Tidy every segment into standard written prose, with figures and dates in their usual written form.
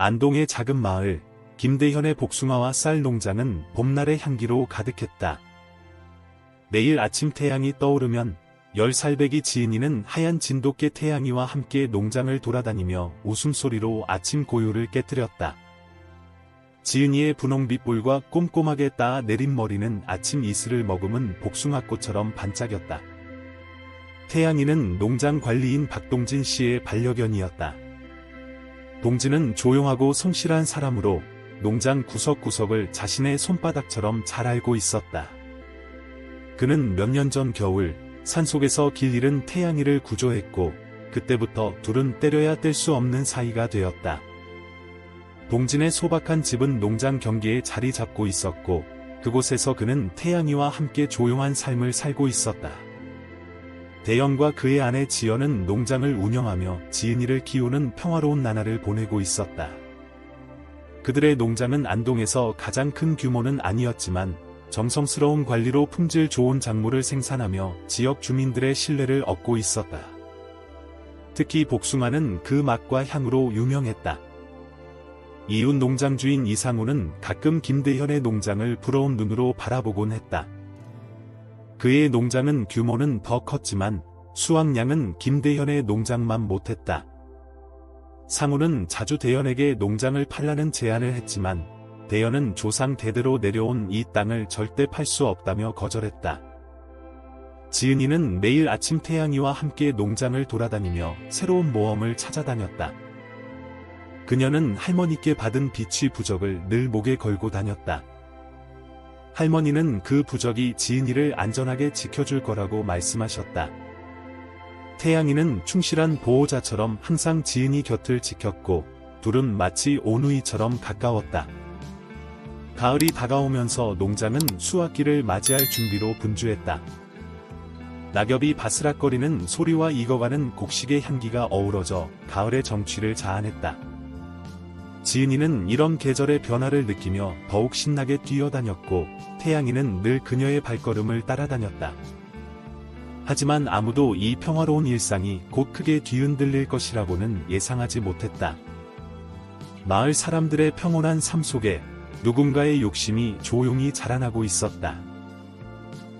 안동의 작은 마을, 김대현의 복숭아와 쌀 농장은 봄날의 향기로 가득했다. 매일 아침 태양이 떠오르면 10살배기 지은이는 하얀 진돗개 태양이와 함께 농장을 돌아다니며 웃음소리로 아침 고요를 깨뜨렸다. 지은이의 분홍빛 볼과 꼼꼼하게 따 내린 머리는 아침 이슬을 머금은 복숭아꽃처럼 반짝였다. 태양이는 농장 관리인 박동진 씨의 반려견이었다. 동진은 조용하고 성실한 사람으로 농장 구석구석을 자신의 손바닥처럼 잘 알고 있었다. 그는 몇 년 전 겨울 산속에서 길 잃은 태양이를 구조했고 그때부터 둘은 때려야 뗄 수 없는 사이가 되었다. 동진의 소박한 집은 농장 경계에 자리 잡고 있었고 그곳에서 그는 태양이와 함께 조용한 삶을 살고 있었다. 대현과 그의 아내 지연은 농장을 운영하며 지은이를 키우는 평화로운 나날을 보내고 있었다. 그들의 농장은 안동에서 가장 큰 규모는 아니었지만 정성스러운 관리로 품질 좋은 작물을 생산하며 지역 주민들의 신뢰를 얻고 있었다. 특히 복숭아는 그 맛과 향으로 유명했다. 이웃 농장 주인 이상우는 가끔 김대현의 농장을 부러운 눈으로 바라보곤 했다. 그의 농장은 규모는 더 컸지만 수확량은 김대현의 농장만 못했다. 상우는 자주 대현에게 농장을 팔라는 제안을 했지만 대현은 조상 대대로 내려온 이 땅을 절대 팔 수 없다며 거절했다. 지은이는 매일 아침 태양이와 함께 농장을 돌아다니며 새로운 모험을 찾아다녔다. 그녀는 할머니께 받은 비취 부적을 늘 목에 걸고 다녔다. 할머니는 그 부적이 지은이를 안전하게 지켜줄 거라고 말씀하셨다. 태양이는 충실한 보호자처럼 항상 지은이 곁을 지켰고 둘은 마치 오누이처럼 가까웠다. 가을이 다가오면서 농장은 수확기를 맞이할 준비로 분주했다. 낙엽이 바스락거리는 소리와 익어가는 곡식의 향기가 어우러져 가을의 정취를 자아냈다. 지은이는 이런 계절의 변화를 느끼며 더욱 신나게 뛰어다녔고 태양이는 늘 그녀의 발걸음을 따라다녔다. 하지만 아무도 이 평화로운 일상이 곧 크게 뒤흔들릴 것이라고는 예상하지 못했다. 마을 사람들의 평온한 삶 속에 누군가의 욕심이 조용히 자라나고 있었다.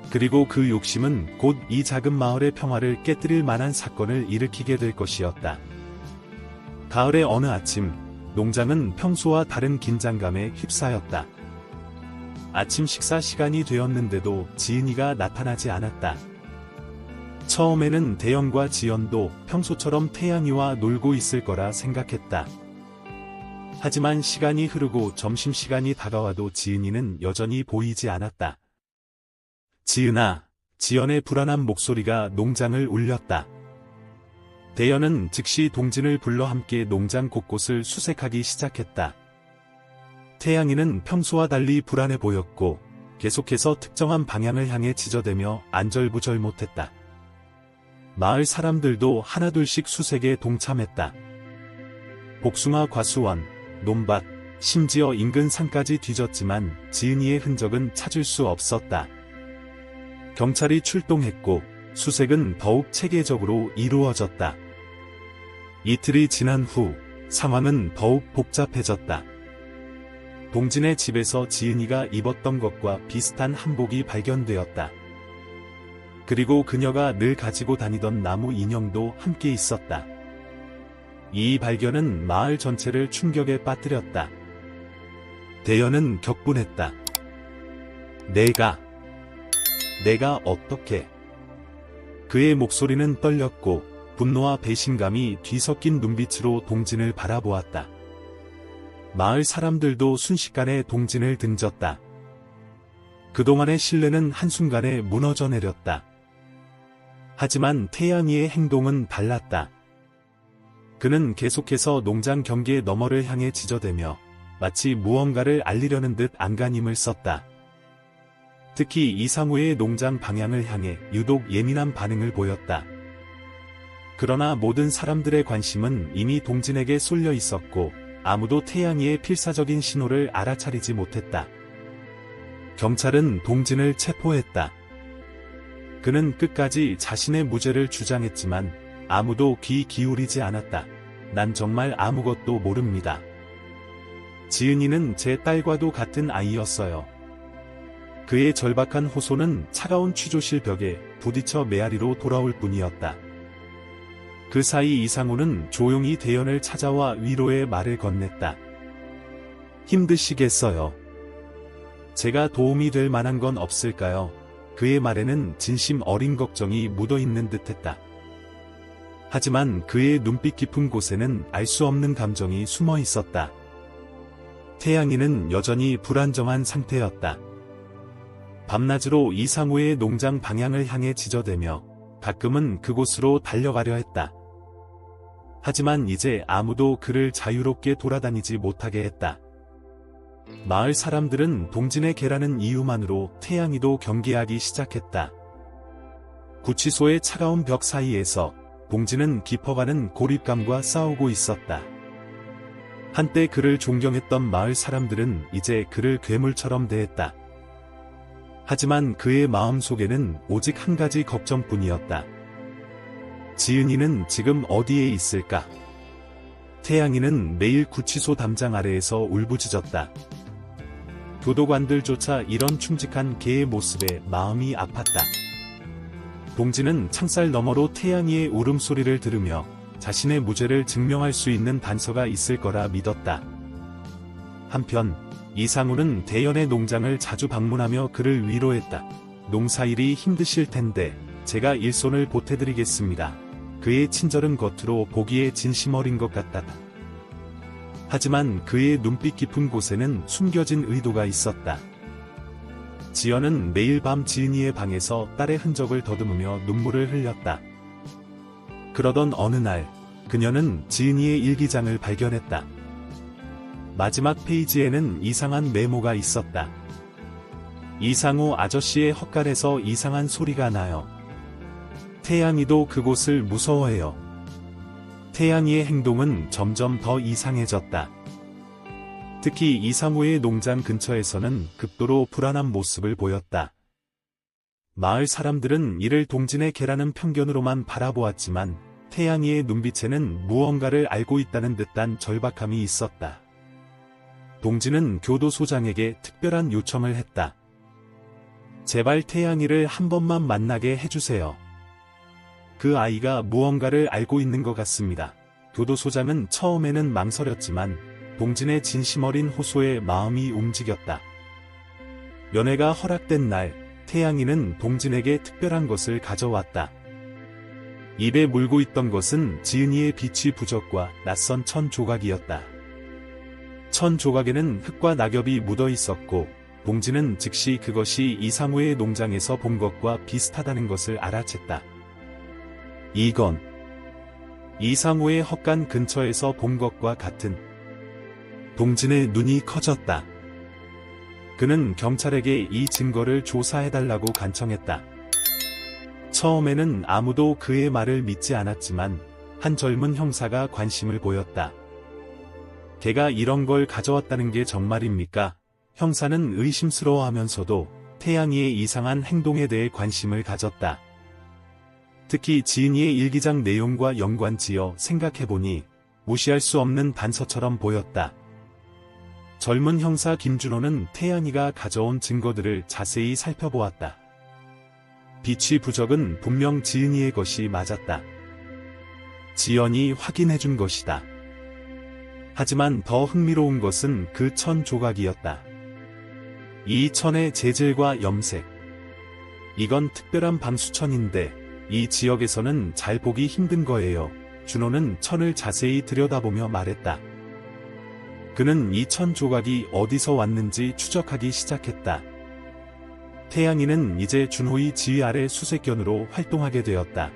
그리고 그 욕심은 곧 이 작은 마을의 평화를 깨뜨릴 만한 사건을 일으키게 될 것이었다. 가을의 어느 아침, 농장은 평소와 다른 긴장감에 휩싸였다. 아침 식사 시간이 되었는데도 지은이가 나타나지 않았다. 처음에는 대현과 지연도 평소처럼 태양이와 놀고 있을 거라 생각했다. 하지만 시간이 흐르고 점심시간이 다가와도 지은이는 여전히 보이지 않았다. 지은아, 지연의 불안한 목소리가 농장을 울렸다. 대현은 즉시 동진을 불러 함께 농장 곳곳을 수색하기 시작했다. 태양이는 평소와 달리 불안해 보였고 계속해서 특정한 방향을 향해 지저대며 안절부절 못했다. 마을 사람들도 하나둘씩 수색에 동참했다. 복숭아 과수원, 논밭, 심지어 인근 산까지 뒤졌지만 지은이의 흔적은 찾을 수 없었다. 경찰이 출동했고 수색은 더욱 체계적으로 이루어졌다. 이틀이 지난 후 상황은 더욱 복잡해졌다. 동진의 집에서 지은이가 입었던 것과 비슷한 한복이 발견되었다. 그리고 그녀가 늘 가지고 다니던 나무 인형도 함께 있었다. 이 발견은 마을 전체를 충격에 빠뜨렸다. 대현은 격분했다. 내가 어떻게? 그의 목소리는 떨렸고 분노와 배신감이 뒤섞인 눈빛으로 동진을 바라보았다. 마을 사람들도 순식간에 동진을 등졌다. 그동안의 신뢰는 한순간에 무너져 내렸다. 하지만 태양이의 행동은 달랐다. 그는 계속해서 농장 경계 너머를 향해 지저대며 마치 무언가를 알리려는 듯 안간힘을 썼다. 특히 이상우의 농장 방향을 향해 유독 예민한 반응을 보였다. 그러나 모든 사람들의 관심은 이미 동진에게 쏠려 있었고 아무도 태양이의 필사적인 신호를 알아차리지 못했다. 경찰은 동진을 체포했다. 그는 끝까지 자신의 무죄를 주장했지만 아무도 귀 기울이지 않았다. 난 정말 아무것도 모릅니다. 지은이는 제 딸과도 같은 아이였어요. 그의 절박한 호소는 차가운 취조실 벽에 부딪혀 메아리로 돌아올 뿐이었다. 그 사이 이상우는 조용히 대연을 찾아와 위로의 말을 건넸다. 힘드시겠어요. 제가 도움이 될 만한 건 없을까요? 그의 말에는 진심 어린 걱정이 묻어있는 듯했다. 하지만 그의 눈빛 깊은 곳에는 알 수 없는 감정이 숨어 있었다. 태양이는 여전히 불안정한 상태였다. 밤낮으로 이상우의 농장 방향을 향해 지저대며 가끔은 그곳으로 달려가려 했다. 하지만 이제 아무도 그를 자유롭게 돌아다니지 못하게 했다. 마을 사람들은 동진의 개라는 이유만으로 태양이도 경계하기 시작했다. 구치소의 차가운 벽 사이에서 동진은 깊어가는 고립감과 싸우고 있었다. 한때 그를 존경했던 마을 사람들은 이제 그를 괴물처럼 대했다. 하지만 그의 마음속에는 오직 한 가지 걱정뿐이었다. 지은이는 지금 어디에 있을까? 태양이는 매일 구치소 담장 아래에서 울부짖었다. 교도관들조차 이런 충직한 개의 모습에 마음이 아팠다. 동진은 창살 너머로 태양이의 울음소리를 들으며 자신의 무죄를 증명할 수 있는 단서가 있을 거라 믿었다. 한편 이상우는 대연의 농장을 자주 방문하며 그를 위로했다. 농사일이 힘드실 텐데 제가 일손을 보태드리겠습니다. 그의 친절은 겉으로 보기에 진심 어린 것 같다. 하지만 그의 눈빛 깊은 곳에는 숨겨진 의도가 있었다. 지연은 매일 밤 지은이의 방에서 딸의 흔적을 더듬으며 눈물을 흘렸다. 그러던 어느 날 그녀는 지은이의 일기장을 발견했다. 마지막 페이지에는 이상한 메모가 있었다. 이상우 아저씨의 헛간에서 이상한 소리가 나요. 태양이도 그곳을 무서워해요. 태양이의 행동은 점점 더 이상해졌다. 특히 이상우의 농장 근처에서는 극도로 불안한 모습을 보였다. 마을 사람들은 이를 동진의 개라는 편견으로만 바라보았지만 태양이의 눈빛에는 무언가를 알고 있다는 듯한 절박함이 있었다. 동진은 교도소장에게 특별한 요청을 했다. 제발 태양이를 한 번만 만나게 해주세요. 그 아이가 무언가를 알고 있는 것 같습니다. 교도소장은 처음에는 망설였지만 동진의 진심 어린 호소에 마음이 움직였다. 연회가 허락된 날, 태양이는 동진에게 특별한 것을 가져왔다. 입에 물고 있던 것은 지은이의 비취 부적과 낯선 천 조각이었다. 천 조각에는 흙과 낙엽이 묻어 있었고, 동진은 즉시 그것이 이상우의 농장에서 본 것과 비슷하다는 것을 알아챘다. 이건 이상우의 헛간 근처에서 본 것과 같은. 동진의 눈이 커졌다. 그는 경찰에게 이 증거를 조사해달라고 간청했다. 처음에는 아무도 그의 말을 믿지 않았지만 한 젊은 형사가 관심을 보였다. 걔가 이런 걸 가져왔다는 게 정말입니까? 형사는 의심스러워하면서도 태양이의 이상한 행동에 대해 관심을 가졌다. 특히 지은이의 일기장 내용과 연관지어 생각해보니 무시할 수 없는 단서처럼 보였다. 젊은 형사 김준호는 태양이가 가져온 증거들을 자세히 살펴보았다. 비취 부적은 분명 지은이의 것이 맞았다. 지연이 확인해준 것이다. 하지만 더 흥미로운 것은 그 천 조각이었다. 이 천의 재질과 염색. 이건 특별한 방수천인데 이 지역에서는 잘 보기 힘든 거예요. 준호는 천을 자세히 들여다보며 말했다. 그는 이 천 조각이 어디서 왔는지 추적하기 시작했다. 태양이는 이제 준호의 지휘 아래 수색견으로 활동하게 되었다.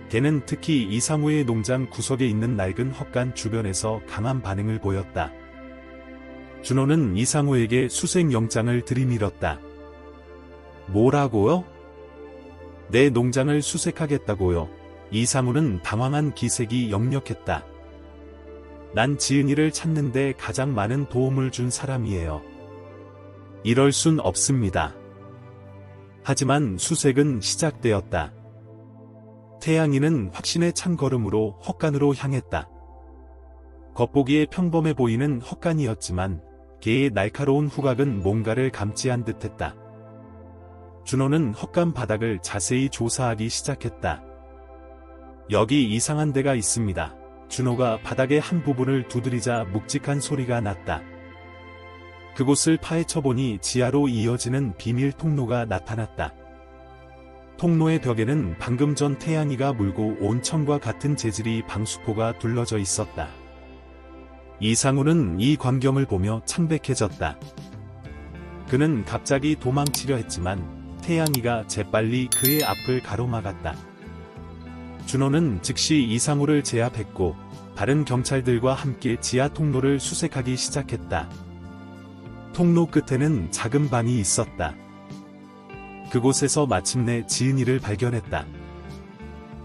걔는 특히 이상우의 농장 구석에 있는 낡은 헛간 주변에서 강한 반응을 보였다. 준호는 이상우에게 수색영장을 들이밀었다. 뭐라고요? 내 농장을 수색하겠다고요. 이상우는 당황한 기색이 역력했다. 난 지은이를 찾는데 가장 많은 도움을 준 사람이에요. 이럴 순 없습니다. 하지만 수색은 시작되었다. 태양이는 확신에 찬 걸음으로 헛간으로 향했다. 겉보기에 평범해 보이는 헛간이었지만 개의 날카로운 후각은 뭔가를 감지한 듯했다. 준호는 헛간 바닥을 자세히 조사하기 시작했다. 여기 이상한 데가 있습니다. 준호가 바닥의 한 부분을 두드리자 묵직한 소리가 났다. 그곳을 파헤쳐보니 지하로 이어지는 비밀 통로가 나타났다. 통로의 벽에는 방금 전 태양이가 물고 온 천과 같은 재질이 방수포가 둘러져 있었다. 이상우는 이 광경을 보며 창백해졌다. 그는 갑자기 도망치려 했지만 태양이가 재빨리 그의 앞을 가로막았다. 준호는 즉시 이상우를 제압했고 다른 경찰들과 함께 지하 통로를 수색하기 시작했다. 통로 끝에는 작은 방이 있었다. 그곳에서 마침내 지은이를 발견했다.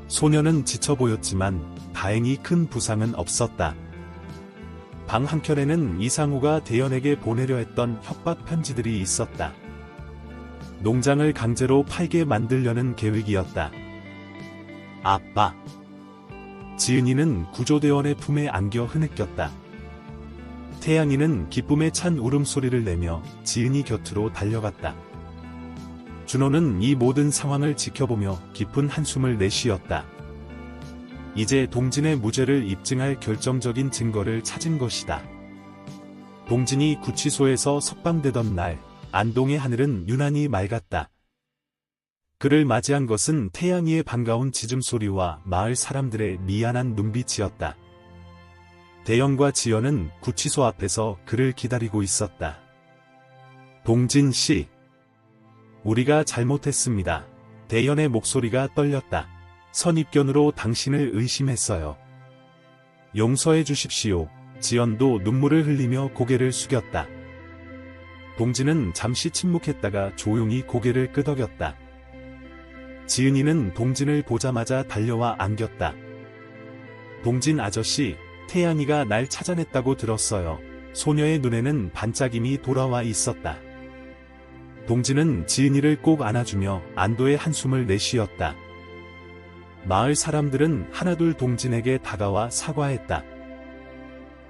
소녀는 지쳐 보였지만 다행히 큰 부상은 없었다. 방 한켠에는 이상우가 대연에게 보내려 했던 협박 편지들이 있었다. 농장을 강제로 팔게 만들려는 계획이었다. 아빠. 지은이는 구조대원의 품에 안겨 흐느꼈다. 태양이는 기쁨에 찬 울음소리를 내며 지은이 곁으로 달려갔다. 준호는 이 모든 상황을 지켜보며 깊은 한숨을 내쉬었다. 이제 동진의 무죄를 입증할 결정적인 증거를 찾은 것이다. 동진이 구치소에서 석방되던 날, 안동의 하늘은 유난히 맑았다. 그를 맞이한 것은 태양이의 반가운 짖음소리와 마을 사람들의 미안한 눈빛이었다. 대영과 지연은 구치소 앞에서 그를 기다리고 있었다. 동진 씨. 우리가 잘못했습니다. 대연의 목소리가 떨렸다. 선입견으로 당신을 의심했어요. 용서해 주십시오. 지연도 눈물을 흘리며 고개를 숙였다. 동진은 잠시 침묵했다가 조용히 고개를 끄덕였다. 지은이는 동진을 보자마자 달려와 안겼다. 동진 아저씨, 태양이가 날 찾아냈다고 들었어요. 소녀의 눈에는 반짝임이 돌아와 있었다. 동진은 지은이를 꼭 안아주며 안도의 한숨을 내쉬었다. 마을 사람들은 하나둘 동진에게 다가와 사과했다.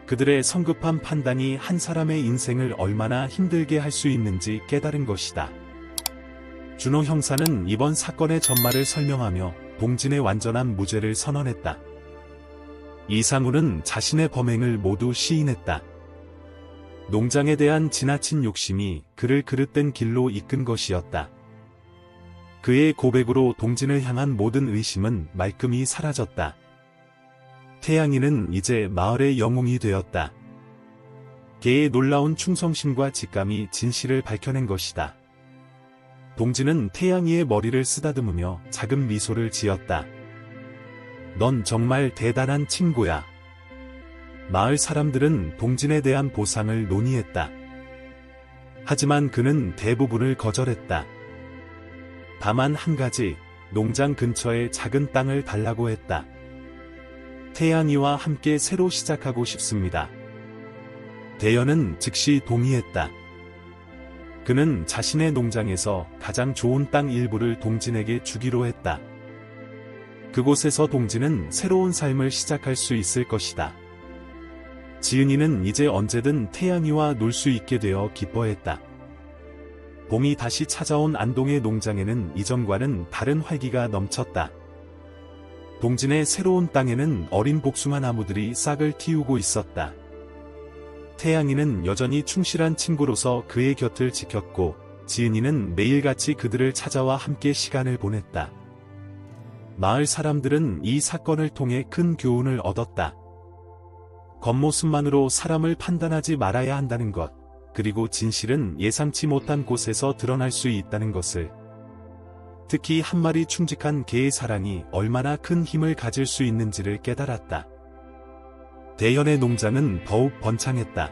그들의 성급한 판단이 한 사람의 인생을 얼마나 힘들게 할 수 있는지 깨달은 것이다. 준호 형사는 이번 사건의 전말을 설명하며 동진의 완전한 무죄를 선언했다. 이상우는 자신의 범행을 모두 시인했다. 농장에 대한 지나친 욕심이 그를 그릇된 길로 이끈 것이었다. 그의 고백으로 동진을 향한 모든 의심은 말끔히 사라졌다. 태양이는 이제 마을의 영웅이 되었다. 개의 놀라운 충성심과 직감이 진실을 밝혀낸 것이다. 동진은 태양이의 머리를 쓰다듬으며 작은 미소를 지었다. 넌 정말 대단한 친구야. 마을 사람들은 동진에 대한 보상을 논의했다. 하지만 그는 대부분을 거절했다. 다만 한 가지, 농장 근처에 작은 땅을 달라고 했다. 태양이와 함께 새로 시작하고 싶습니다. 대연은 즉시 동의했다. 그는 자신의 농장에서 가장 좋은 땅 일부를 동진에게 주기로 했다. 그곳에서 동진은 새로운 삶을 시작할 수 있을 것이다. 지은이는 이제 언제든 태양이와 놀 수 있게 되어 기뻐했다. 봄이 다시 찾아온 안동의 농장에는 이전과는 다른 활기가 넘쳤다. 동진의 새로운 땅에는 어린 복숭아 나무들이 싹을 틔우고 있었다. 태양이는 여전히 충실한 친구로서 그의 곁을 지켰고, 지은이는 매일같이 그들을 찾아와 함께 시간을 보냈다. 마을 사람들은 이 사건을 통해 큰 교훈을 얻었다. 겉모습만으로 사람을 판단하지 말아야 한다는 것, 그리고 진실은 예상치 못한 곳에서 드러날 수 있다는 것을. 특히 한 마리 충직한 개의 사랑이 얼마나 큰 힘을 가질 수 있는지를 깨달았다. 대연의 농장은 더욱 번창했다.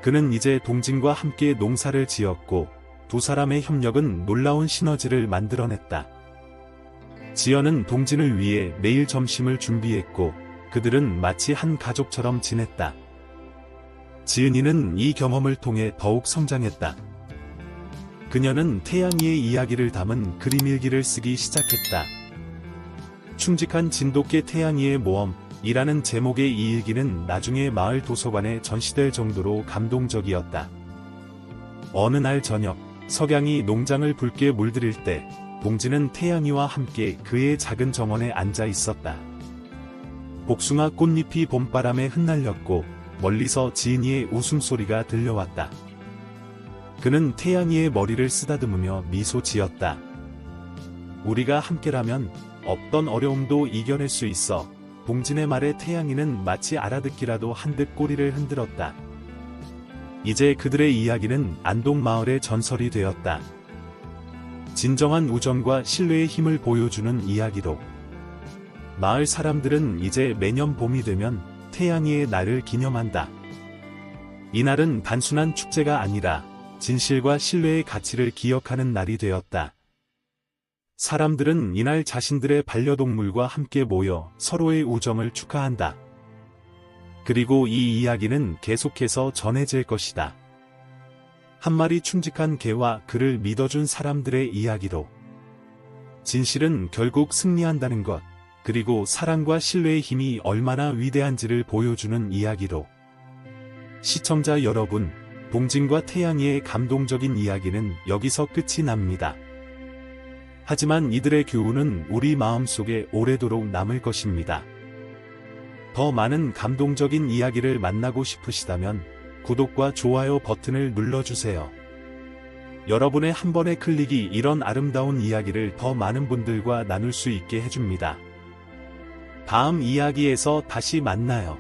그는 이제 동진과 함께 농사를 지었고, 두 사람의 협력은 놀라운 시너지를 만들어냈다. 지연은 동진을 위해 매일 점심을 준비했고, 그들은 마치 한 가족처럼 지냈다. 지은이는 이 경험을 통해 더욱 성장했다. 그녀는 태양이의 이야기를 담은 그림 일기를 쓰기 시작했다. 충직한 진돗개 태양이의 모험, 이라는 제목의 이 일기는 나중에 마을 도서관에 전시될 정도로 감동적이었다. 어느 날 저녁, 석양이 농장을 붉게 물들일 때 봉지는 태양이와 함께 그의 작은 정원에 앉아 있었다. 복숭아 꽃잎이 봄바람에 흩날렸고 멀리서 지은이의 웃음소리가 들려왔다. 그는 태양이의 머리를 쓰다듬으며 미소 지었다. 우리가 함께라면 어떤 어려움도 이겨낼 수 있어. 봉진의 말에 태양이는 마치 알아듣기라도 한 듯 꼬리를 흔들었다. 이제 그들의 이야기는 안동마을의 전설이 되었다. 진정한 우정과 신뢰의 힘을 보여주는 이야기로. 마을 사람들은 이제 매년 봄이 되면 태양이의 날을 기념한다. 이날은 단순한 축제가 아니라 진실과 신뢰의 가치를 기억하는 날이 되었다. 사람들은 이날 자신들의 반려동물과 함께 모여 서로의 우정을 축하한다. 그리고 이 이야기는 계속해서 전해질 것이다. 한 마리 충직한 개와 그를 믿어준 사람들의 이야기로. 진실은 결국 승리한다는 것, 그리고 사랑과 신뢰의 힘이 얼마나 위대한지를 보여주는 이야기로. 시청자 여러분, 봉진과 태양이의 감동적인 이야기는 여기서 끝이 납니다. 하지만 이들의 교훈은 우리 마음속에 오래도록 남을 것입니다. 더 많은 감동적인 이야기를 만나고 싶으시다면 구독과 좋아요 버튼을 눌러주세요. 여러분의 한 번의 클릭이 이런 아름다운 이야기를 더 많은 분들과 나눌 수 있게 해줍니다. 다음 이야기에서 다시 만나요.